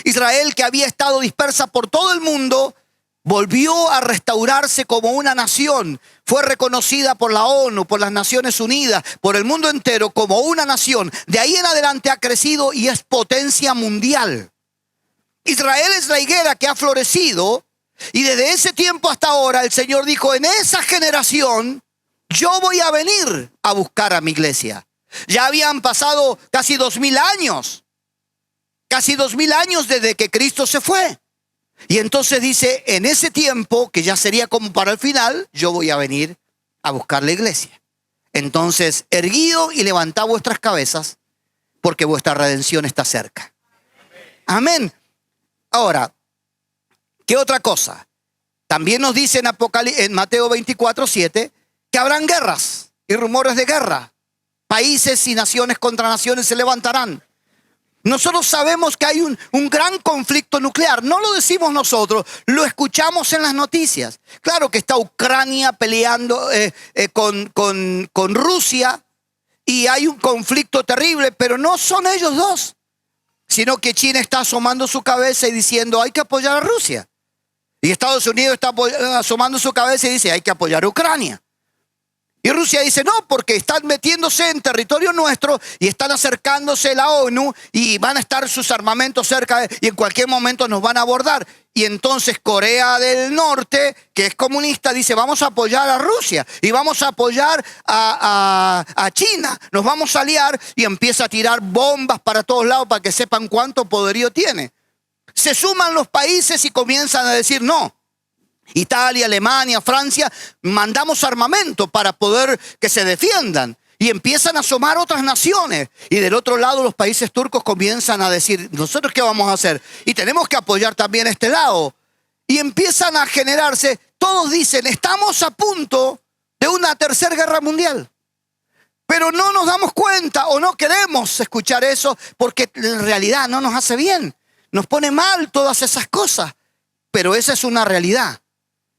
Israel, que había estado dispersa por todo el mundo, volvió a restaurarse como una nación. Fue reconocida por la ONU, por las Naciones Unidas, por el mundo entero como una nación. De ahí en adelante ha crecido y es potencia mundial. Israel es la higuera que ha florecido y desde ese tiempo hasta ahora el Señor dijo, en esa generación yo voy a venir a buscar a mi iglesia. Ya habían pasado casi 2000 años. Casi 2000 años desde que Cristo se fue. Y entonces dice, en ese tiempo, que ya sería como para el final, yo voy a venir a buscar la iglesia. Entonces, erguido y levantad vuestras cabezas, porque vuestra redención está cerca. Amén. Ahora, ¿qué otra cosa? También nos dice en Mateo 24:7 que habrán guerras y rumores de guerra. Países y naciones contra naciones se levantarán. Nosotros sabemos que hay un gran conflicto nuclear. No lo decimos nosotros, lo escuchamos en las noticias. Claro que está Ucrania peleando con Rusia y hay un conflicto terrible, pero no son ellos dos, sino que China está asomando su cabeza y diciendo hay que apoyar a Rusia. Y Estados Unidos está asomando su cabeza y dice hay que apoyar a Ucrania. Y Rusia dice, no, porque están metiéndose en territorio nuestro y están acercándose la ONU y van a estar sus armamentos cerca y en cualquier momento nos van a abordar. Y entonces Corea del Norte, que es comunista, dice, vamos a apoyar a Rusia y vamos a apoyar a China. Nos vamos a aliar y empieza a tirar bombas para todos lados para que sepan cuánto poderío tiene. Se suman los países y comienzan a decir, no. Italia, Alemania, Francia, mandamos armamento para poder que se defiendan. Y empiezan a asomar otras naciones. Y del otro lado los países turcos comienzan a decir, ¿nosotros qué vamos a hacer? Y tenemos que apoyar también este lado. y empiezan a generarse. Todos dicen, estamos a punto de una tercera guerra mundial. Pero no nos damos cuenta o no queremos escuchar eso porque en realidad no nos hace bien. Nos pone mal todas esas cosas. Pero esa es una realidad.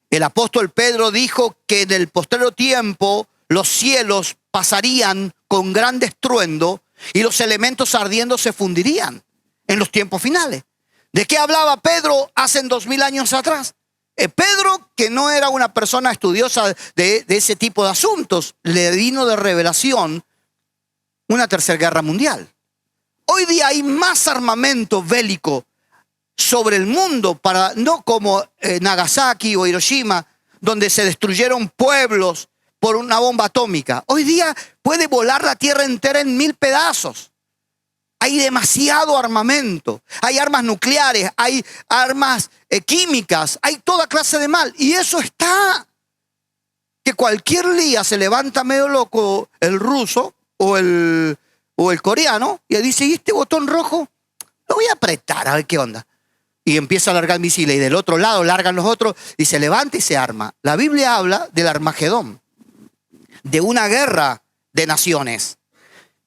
El apóstol Pedro dijo que en el postrero tiempo los cielos pasarían con gran estruendo y los elementos ardiendo se fundirían en los tiempos finales. ¿De qué hablaba Pedro hace 2000 años atrás? Pedro, que no era una persona estudiosa de ese tipo de asuntos, le vino de revelación una tercera guerra mundial. Hoy día hay más armamento bélico sobre el mundo, no como Nagasaki o Hiroshima, donde se destruyeron pueblos por una bomba atómica. Hoy día puede volar la tierra entera en 1000 pedazos. Hay demasiado armamento, hay armas nucleares, hay armas químicas, hay toda clase de mal. Y eso está, que cualquier día se levanta medio loco el ruso o el coreano y dice, ¿y este botón rojo? Lo voy a apretar a ver qué onda. Y empieza a largar misiles y del otro lado largan los otros y se levanta y se arma. La Biblia habla del Armagedón, de una guerra de naciones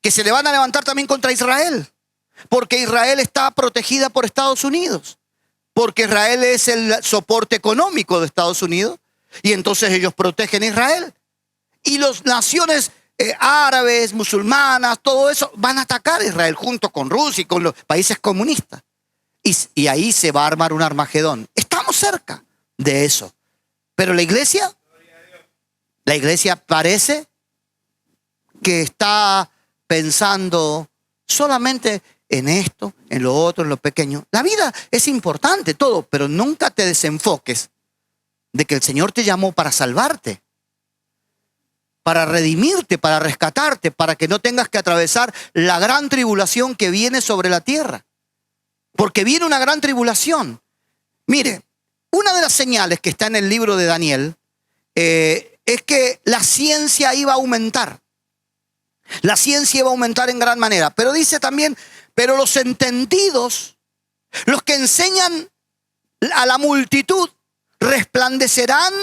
que se le van a levantar también contra Israel, porque Israel está protegida por Estados Unidos, porque Israel es el soporte económico de Estados Unidos y entonces ellos protegen a Israel. Y las naciones árabes, musulmanas, todo eso van a atacar a Israel junto con Rusia y con los países comunistas. Y ahí se va a armar un Armagedón. Estamos cerca de eso. Pero la iglesia parece que está pensando solamente en esto, en lo otro, en lo pequeño. La vida es importante, todo, pero nunca te desenfoques de que el Señor te llamó para salvarte, para redimirte, para rescatarte, para que no tengas que atravesar la gran tribulación que viene sobre la tierra. Porque viene una gran tribulación. Mire, una de las señales que está en el libro de Daniel es que la ciencia iba a aumentar. La ciencia iba a aumentar en gran manera. Pero dice también, pero los entendidos, los que enseñan a la multitud, resplandecerán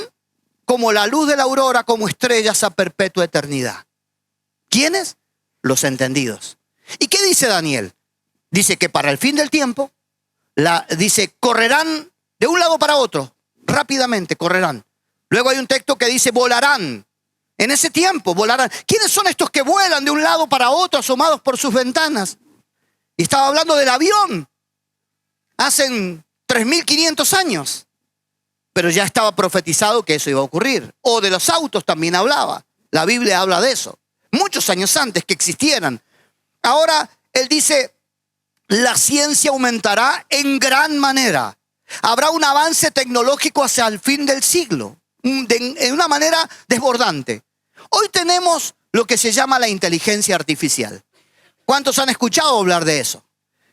como la luz de la aurora, como estrellas a perpetua eternidad. ¿Quiénes? Los entendidos. ¿Y qué dice Daniel? Dice que para el fin del tiempo, dice, correrán de un lado para otro, rápidamente correrán. Luego hay un texto que dice, volarán. En ese tiempo volarán. ¿Quiénes son estos que vuelan de un lado para otro, asomados por sus ventanas? Y estaba hablando del avión. Hace 3500 años. Pero ya estaba profetizado que eso iba a ocurrir. O de los autos también hablaba. La Biblia habla de eso. Muchos años antes que existieran. Ahora, él dice, la ciencia aumentará en gran manera. Habrá un avance tecnológico hacia el fin del siglo. En una manera desbordante. Hoy tenemos lo que se llama la inteligencia artificial. ¿Cuántos han escuchado hablar de eso?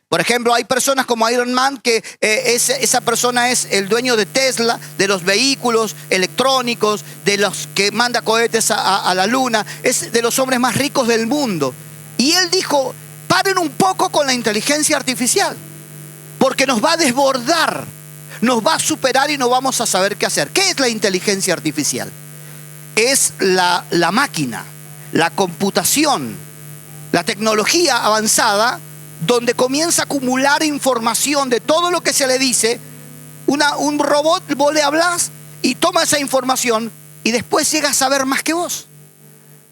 Por ejemplo, hay personas como Iron Man que esa persona es el dueño de Tesla, de los vehículos electrónicos, de los que manda cohetes a la luna, es de los hombres más ricos del mundo. Y él dijo, paren un poco con la inteligencia artificial, porque nos va a desbordar, nos va a superar y no vamos a saber qué hacer. ¿Qué es la inteligencia artificial? Es la máquina, la computación, la tecnología avanzada, donde comienza a acumular información de todo lo que se le dice. Un robot, vos le hablas y toma esa información y después llega a saber más que vos.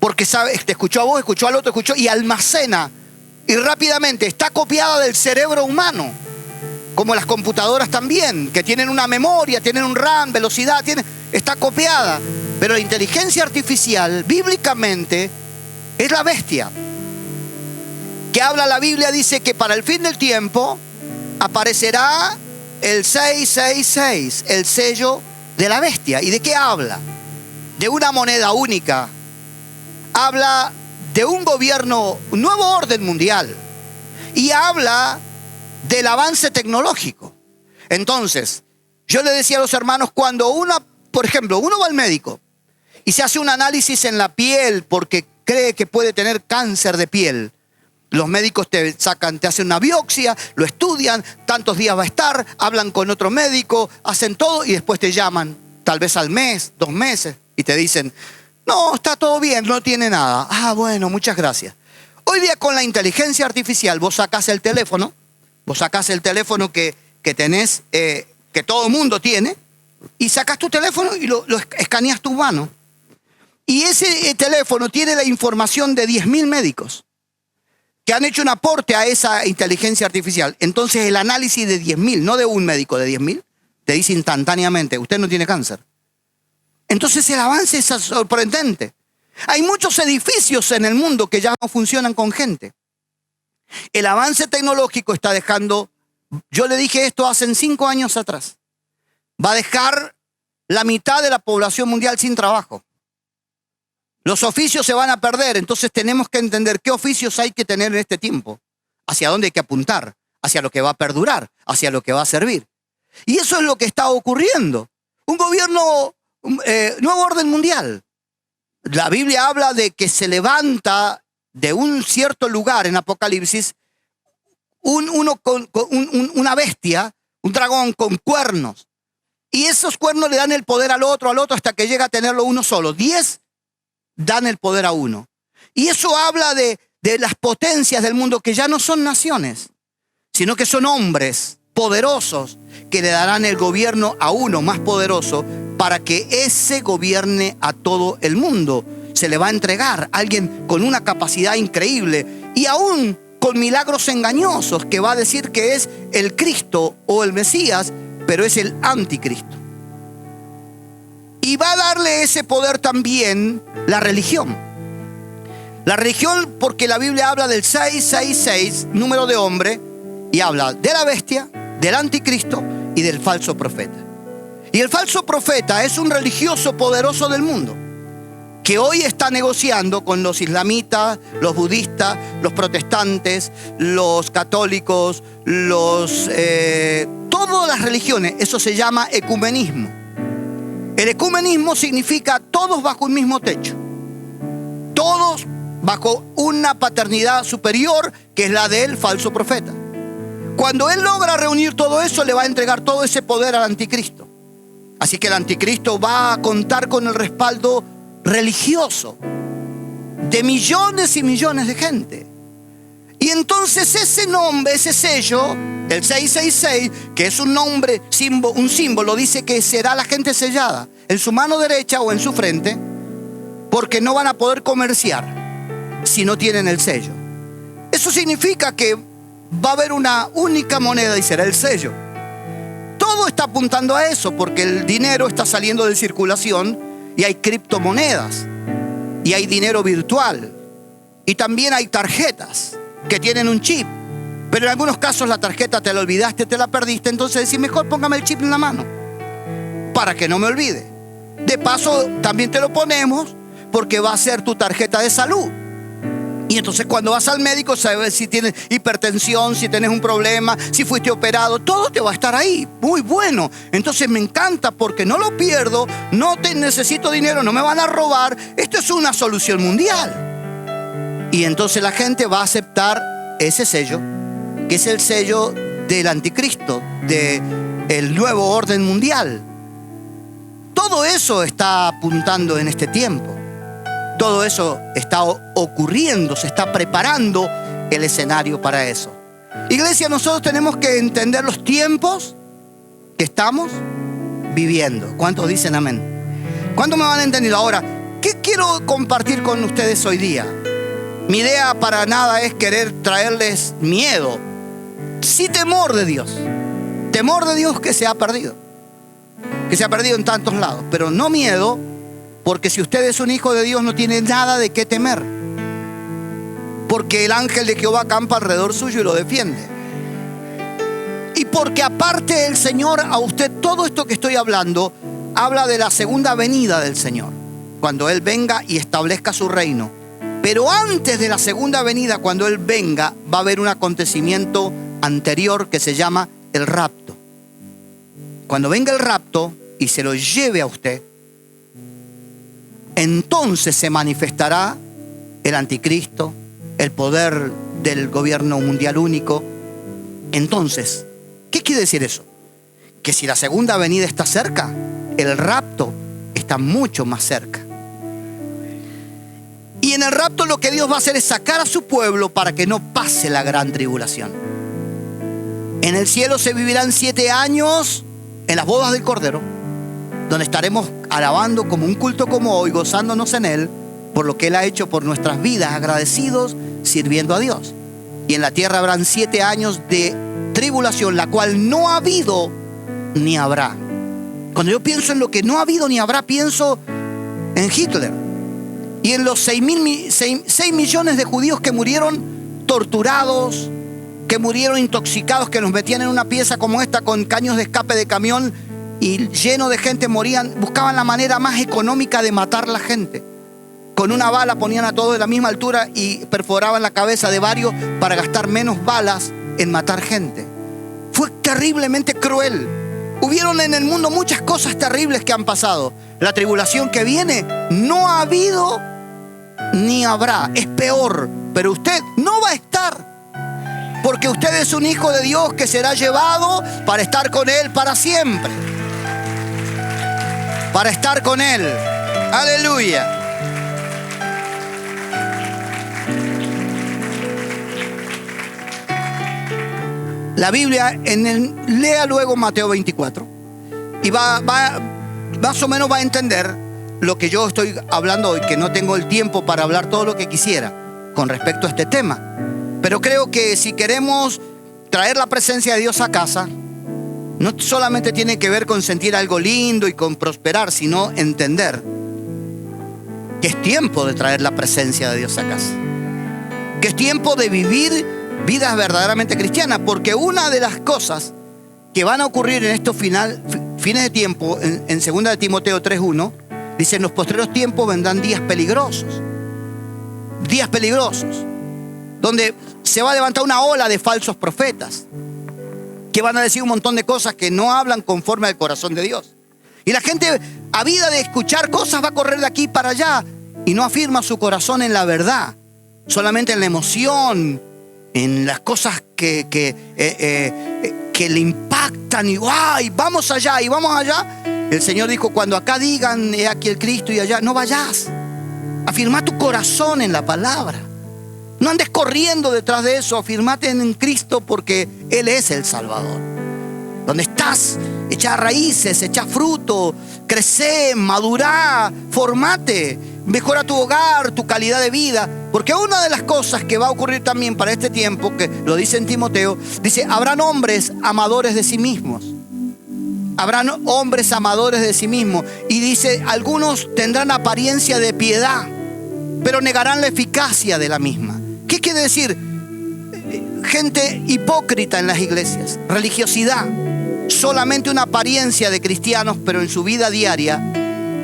Porque sabe, te escuchó a vos, escuchó al otro, escuchó y almacena. Y rápidamente está copiada del cerebro humano. Como las computadoras también, que tienen una memoria, tienen un RAM, velocidad, está copiada. Pero la inteligencia artificial, bíblicamente, es la bestia. Que habla la Biblia, dice que para el fin del tiempo aparecerá el 666, el sello de la bestia. ¿Y de qué habla? De una moneda única. Habla de un gobierno, un nuevo orden mundial. Y habla del avance tecnológico. Entonces, yo le decía a los hermanos, cuando por ejemplo, uno va al médico y se hace un análisis en la piel porque cree que puede tener cáncer de piel, Los médicos te hacen una biopsia, lo estudian, tantos días va a estar, hablan con otro médico, hacen todo y después te llaman, tal vez al mes, 2 meses, y te dicen, no, está todo bien, no tiene nada. Ah, bueno, muchas gracias. Hoy día con la inteligencia artificial, vos sacás el teléfono que tenés, que todo el mundo tiene, y sacás tu teléfono y lo escaneas tu mano. Y ese teléfono tiene la información de 10.000 médicos que han hecho un aporte a esa inteligencia artificial. Entonces el análisis de 10.000, no de un médico, de 10.000, te dice instantáneamente, usted no tiene cáncer. Entonces el avance es sorprendente. Hay muchos edificios en el mundo que ya no funcionan con gente. El avance tecnológico está dejando, yo le dije esto hace 5 años atrás, va a dejar la mitad de la población mundial sin trabajo. Los oficios se van a perder, entonces tenemos que entender qué oficios hay que tener en este tiempo, hacia dónde hay que apuntar, hacia lo que va a perdurar, hacia lo que va a servir. Y eso es lo que está ocurriendo. Un gobierno, nuevo orden mundial. La Biblia habla de que se levanta de un cierto lugar en Apocalipsis una bestia, un dragón con cuernos. Y esos cuernos le dan el poder al otro, hasta que llega a tenerlo uno solo. 10 dan el poder a uno. Y eso habla de las potencias del mundo que ya no son naciones, sino que son hombres poderosos que le darán el gobierno a uno más poderoso para que ese gobierne a todo el mundo. Se le va a entregar a alguien con una capacidad increíble y aún con milagros engañosos que va a decir que es el Cristo o el Mesías, pero es el anticristo. Y va a darle ese poder también la religión. La religión, porque la Biblia habla del 666, número de hombre, y habla de la bestia, del anticristo y del falso profeta. Y el falso profeta es un religioso poderoso del mundo que hoy está negociando con los islamitas, los budistas, los protestantes, los católicos, todas las religiones. Eso se llama ecumenismo. El ecumenismo significa todos bajo un mismo techo, todos bajo una paternidad superior que es la del falso profeta. Cuando él logra reunir todo eso, le va a entregar todo ese poder al anticristo. Así que el anticristo va a contar con el respaldo religioso de millones y millones de gente. Y entonces ese nombre, ese sello, el 666, que es un nombre, un símbolo, dice que será la gente sellada en su mano derecha o en su frente, porque no van a poder comerciar si no tienen el sello. Eso significa que va a haber una única moneda y será el sello. Todo está apuntando a eso, porque el dinero está saliendo de circulación y hay criptomonedas y hay dinero virtual y también hay tarjetas que tienen un chip, pero en algunos casos la tarjeta te la olvidaste, te la perdiste, entonces decís, mejor póngame el chip en la mano para que no me olvide. De paso también te lo ponemos porque va a ser tu tarjeta de salud. Y entonces cuando vas al médico, sabes si tienes hipertensión, si tienes un problema, si fuiste operado, todo te va a estar ahí. Muy bueno. Entonces me encanta porque no lo pierdo, no necesito dinero, no me van a robar. Esto es una solución mundial. Y entonces la gente va a aceptar ese sello, que es el sello del anticristo, del nuevo orden mundial. Todo eso está apuntando en este tiempo. Todo eso está ocurriendo, se está preparando el escenario para eso. Iglesia, nosotros tenemos que entender los tiempos que estamos viviendo. ¿Cuántos dicen amén? ¿Cuántos me van a entender? Ahora, ¿qué quiero compartir con ustedes hoy día? Mi idea para nada es querer traerles miedo. Sí, temor de Dios. Temor de Dios que se ha perdido. Que se ha perdido en tantos lados. Pero no miedo. Porque si usted es un hijo de Dios no tiene nada de qué temer. Porque el ángel de Jehová acampa alrededor suyo y lo defiende. Y porque aparte el Señor a usted, todo esto que estoy hablando, habla de la segunda venida del Señor. Cuando Él venga y establezca su reino. Pero antes de la segunda venida, cuando Él venga, va a haber un acontecimiento anterior que se llama el rapto. Cuando venga el rapto y se lo lleve a usted, entonces se manifestará el anticristo, el poder del gobierno mundial único. Entonces, ¿qué quiere decir eso? Que si la segunda venida está cerca, el rapto está mucho más cerca. Y en el rapto lo que Dios va a hacer es sacar a su pueblo para que no pase la gran tribulación. En el cielo se vivirán 7 años en las bodas del Cordero, donde estaremos alabando como un culto como hoy, gozándonos en Él por lo que Él ha hecho por nuestras vidas, agradecidos, sirviendo a Dios. Y en la tierra habrán 7 años de tribulación, la cual no ha habido ni habrá. Cuando yo pienso en lo que no ha habido ni habrá, pienso en Hitler y en los 6 millones de judíos que murieron torturados, que murieron intoxicados, que nos metían en una pieza como esta con caños de escape de camión y lleno de gente morían. Buscaban la manera más económica de matar a la gente. Con una bala ponían a todos de la misma altura y perforaban la cabeza de varios para gastar menos balas en matar gente. Fue terriblemente cruel. Hubieron en el mundo muchas cosas terribles que han pasado. La tribulación que viene no ha habido ni habrá. Es peor, pero usted no va a estar, porque usted es un hijo de Dios que será llevado para estar con Él para siempre. Para estar con Él. Aleluya. La Biblia, lea luego Mateo 24 y más o menos va a entender lo que yo estoy hablando hoy, que no tengo el tiempo para hablar todo lo que quisiera con respecto a este tema. Pero creo que si queremos traer la presencia de Dios a casa, no solamente tiene que ver con sentir algo lindo y con prosperar, sino entender que es tiempo de traer la presencia de Dios a casa. Que es tiempo de vivir vidas verdaderamente cristianas, porque una de las cosas que van a ocurrir en estos fines de tiempo, en 2 de Timoteo 3:1, dice: en los postreros tiempos vendrán días peligrosos, donde se va a levantar una ola de falsos profetas, que van a decir un montón de cosas que no hablan conforme al corazón de Dios. Y la gente, avida de escuchar cosas, va a correr de aquí para allá y no afirma su corazón en la verdad, solamente en la emoción, en las cosas que le impactan y ¡ay! Vamos allá y vamos allá. El Señor dijo: cuando acá digan he aquí el Cristo y allá, no vayas. Afirma tu corazón en la palabra. No andes corriendo detrás de eso. Afirmate en Cristo, porque Él es el Salvador. Donde estás, echa raíces, echa fruto, crece, madurá, formate. Mejora tu hogar, tu calidad de vida. Porque una de las cosas que va a ocurrir también para este tiempo, que lo dice en Timoteo, dice: habrán hombres amadores de sí mismos. Habrán hombres amadores de sí mismos. Y dice: algunos tendrán apariencia de piedad, pero negarán la eficacia de la misma. ¿Qué quiere decir? Gente hipócrita en las iglesias. Religiosidad. Solamente una apariencia de cristianos, pero en su vida diaria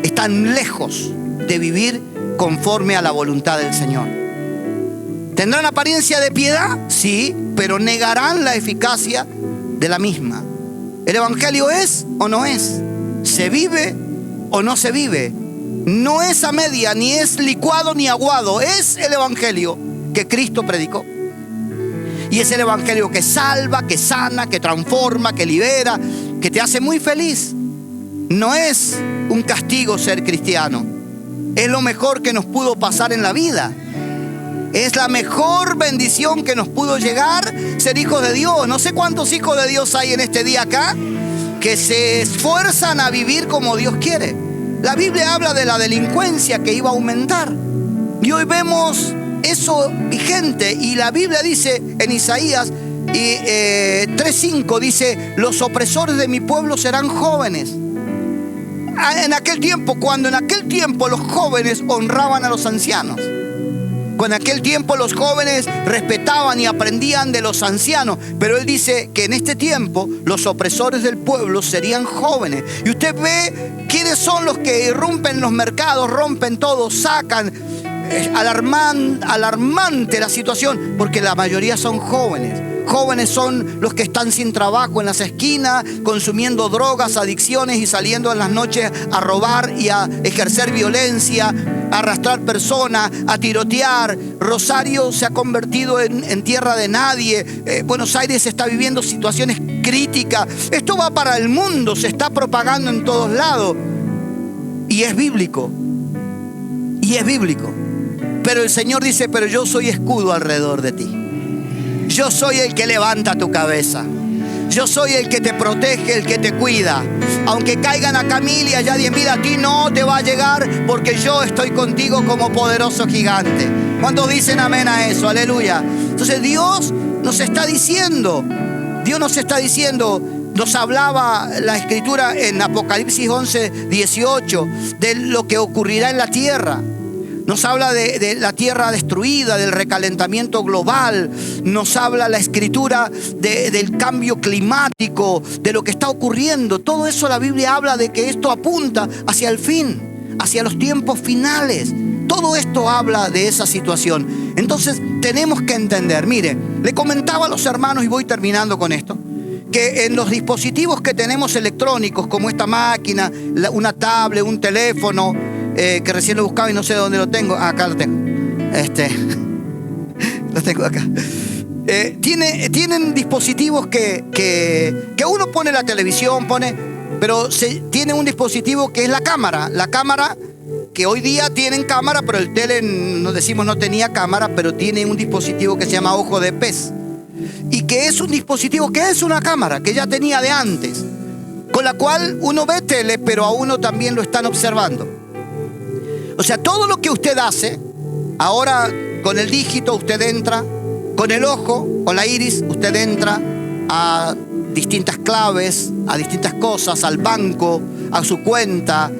están lejos de vivir conforme a la voluntad del Señor. ¿Tendrán apariencia de piedad? Sí, pero negarán la eficacia de la misma. ¿El evangelio es o no es? ¿Se vive o no se vive? No es a media, ni es licuado ni aguado. Es el evangelio que Cristo predicó. Y es el evangelio que salva, que sana, que transforma, que libera, que te hace muy feliz. No es un castigo ser cristiano. Es lo mejor que nos pudo pasar en la vida. Es la mejor bendición que nos pudo llegar ser hijos de Dios. No sé cuántos hijos de Dios hay en este día acá que se esfuerzan a vivir como Dios quiere. La Biblia habla de la delincuencia que iba a aumentar. Y hoy vemos eso vigente. Y la Biblia dice en Isaías 3:5, dice: los opresores de mi pueblo serán jóvenes. En aquel tiempo, cuando en aquel tiempo los jóvenes honraban a los ancianos, cuando en aquel tiempo los jóvenes respetaban y aprendían de los ancianos, pero él dice que en este tiempo los opresores del pueblo serían jóvenes. Y usted ve quiénes son los que irrumpen los mercados, rompen todo, sacan. Alarmante la situación, porque la mayoría son jóvenes. Jóvenes son los que están sin trabajo en las esquinas, consumiendo drogas, adicciones y saliendo en las noches a robar y a ejercer violencia. a arrastrar personas, a tirotear. Rosario se ha convertido en tierra de nadie. Buenos Aires está viviendo situaciones críticas. Esto va para el mundo, se está propagando en todos lados. Y es bíblico. Y es bíblico. Pero el Señor dice, pero yo soy escudo alrededor de ti. Yo soy el que levanta tu cabeza. Yo soy el que te protege, el que te cuida. Aunque caigan acá 1000 y allá 10.000, a ti no te va a llegar, porque yo estoy contigo como poderoso gigante. ¿Cuántos dicen amén a eso? Aleluya. Entonces Dios nos está diciendo, nos hablaba la Escritura en Apocalipsis 11:18 de lo que ocurrirá en la tierra. Nos habla de la tierra destruida, del recalentamiento global. Nos habla la Escritura del cambio climático, de lo que está ocurriendo. Todo eso la Biblia habla de que esto apunta hacia el fin, hacia los tiempos finales. Todo esto habla de esa situación. Entonces tenemos que entender. Mire, le comentaba a los hermanos, y voy terminando con esto, que en los dispositivos que tenemos electrónicos, como esta máquina, una tablet, un teléfono, que recién lo buscaba y no sé dónde lo tengo. Acá lo tengo. Lo tengo acá. Tienen dispositivos que uno pone la televisión, pero tiene un dispositivo que es la cámara. La cámara, que hoy día tienen cámara, pero el tele, nos decimos, no tenía cámara, pero tiene un dispositivo que se llama ojo de pez. Y que es un dispositivo que es una cámara, que ya tenía de antes, con la cual uno ve tele, pero a uno también lo están observando. O sea, todo lo que usted hace, ahora con el dígito usted entra, con el ojo, con la iris, usted entra a distintas claves, a distintas cosas, al banco, a su cuenta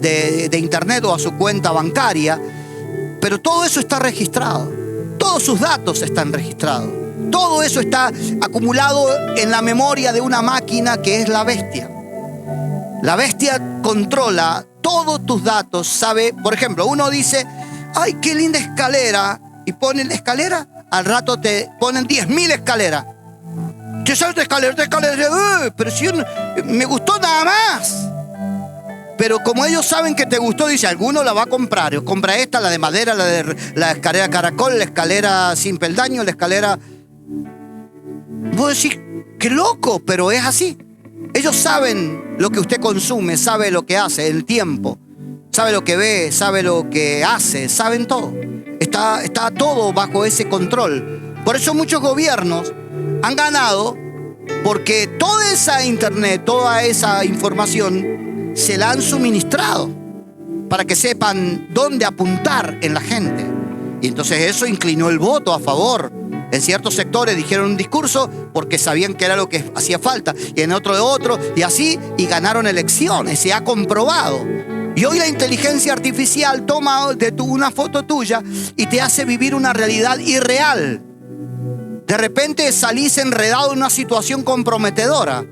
de internet o a su cuenta bancaria. Pero todo eso está registrado. Todos sus datos están registrados. Todo eso está acumulado en la memoria de una máquina que es la bestia. La bestia controla todos tus datos, sabe. Por ejemplo, uno dice, ay, qué linda escalera, y ponen la escalera, al rato te ponen 10.000 escaleras. ¿Qué sabes de escalera? Pero si me gustó nada más. Pero como ellos saben que te gustó, dice, alguno la va a comprar. Compra esta, la de madera, la escalera caracol, la escalera sin peldaño, la escalera... Vos decís, qué loco, pero es así. Ellos saben lo que usted consume, sabe lo que hace, el tiempo, sabe lo que ve, sabe lo que hace, saben todo. Está todo bajo ese control. Por eso muchos gobiernos han ganado, porque toda esa internet, toda esa información se la han suministrado para que sepan dónde apuntar en la gente. Y entonces eso inclinó el voto a favor. En ciertos sectores dijeron un discurso porque sabían que era lo que hacía falta, y en otro de otro, y así, y ganaron elecciones. Se ha comprobado. Y hoy la inteligencia artificial toma una foto tuya y te hace vivir una realidad irreal. De repente salís enredado en una situación comprometedora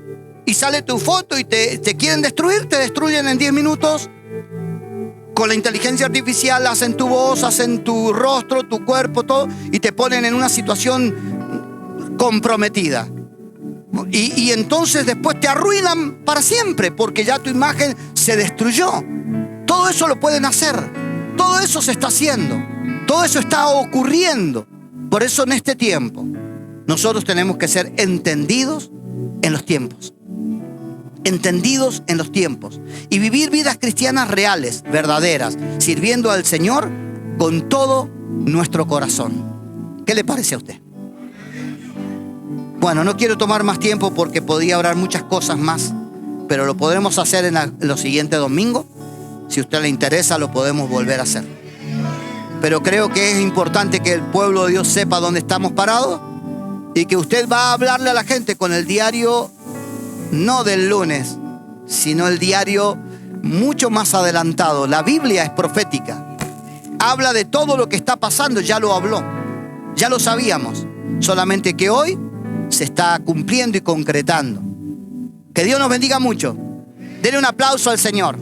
y sale tu foto y te quieren destruir, te destruyen en 10 minutos. Con la inteligencia artificial hacen tu voz, hacen tu rostro, tu cuerpo, todo, y te ponen en una situación comprometida. Y entonces después te arruinan para siempre, porque ya tu imagen se destruyó. Todo eso lo pueden hacer. Todo eso se está haciendo. Todo eso está ocurriendo. Por eso en este tiempo nosotros tenemos que ser entendidos en los tiempos. Entendidos en los tiempos y vivir vidas cristianas reales, verdaderas, sirviendo al Señor con todo nuestro corazón. ¿Qué le parece a usted? Bueno, no quiero tomar más tiempo porque podría hablar muchas cosas más, pero lo podremos hacer en los siguientes domingos. Si a usted le interesa, lo podemos volver a hacer. Pero creo que es importante que el pueblo de Dios sepa dónde estamos parados y que usted va a hablarle a la gente con el diario, no del lunes, sino el diario mucho más adelantado. La Biblia es profética. Habla de todo lo que está pasando, ya lo habló. Ya lo sabíamos. Solamente que hoy se está cumpliendo y concretando. Que Dios nos bendiga mucho. Denle un aplauso al Señor.